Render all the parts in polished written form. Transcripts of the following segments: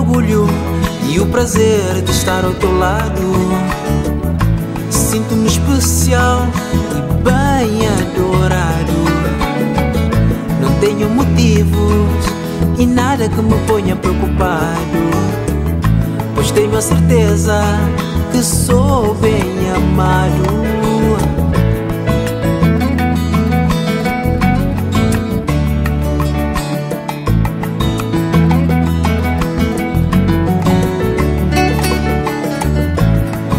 orgulho e o prazer de estar ao teu lado. Sinto-me especial e bem adorado. Não tenho motivos e nada que me ponha preocupado, pois tenho a certeza que sou bem amado.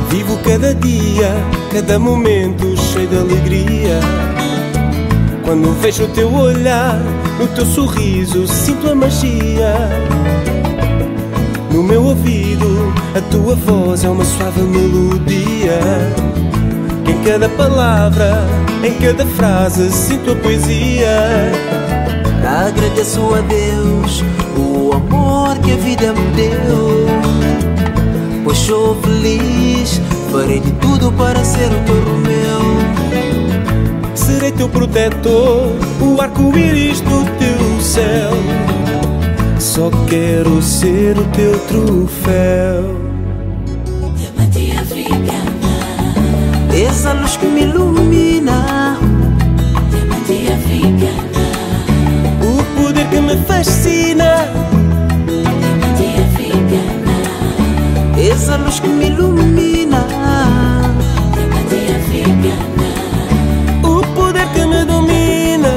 Vivo cada dia, cada momento cheio de alegria. Quando vejo o teu olhar, no teu sorriso sinto a magia. No meu ouvido, a tua voz é uma suave melodia, que em cada palavra, em cada frase sinto a poesia. Agradeço a Deus o amor que a vida me deu, pois sou feliz, farei de tudo para ser o teu Romeu. Serei teu protetor, o arco-íris do teu céu. Só quero ser o teu troféu. Diamante africana, Essa luz que me ilumina. diamante africana, O poder que me fascina. diamante africana, Essa luz que me ilumina. diamante africana, O poder que me domina.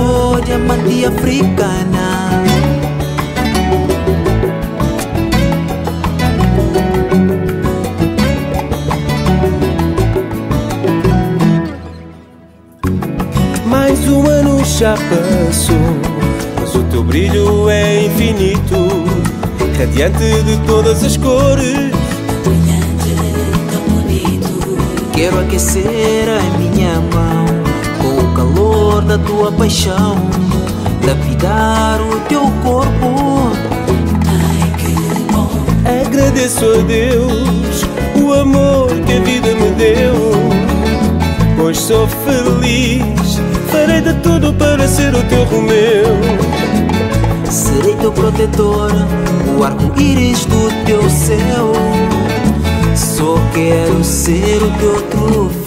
Oh, diamante africana. Mais um ano já passou, mas o teu brilho é infinito, radiante de todas as cores. brilhante, tão bonito. Quero aquecer a minha mão com o calor da tua paixão, lapidar o teu corpo. Ai, que bom, Agradeço a Deus o amor que a vida me deu, pois sou feliz, farei de tudo para ser o teu Romeu. Serei teu protetor, o arco-íris do teu céu. Só quero ser o teu troféu.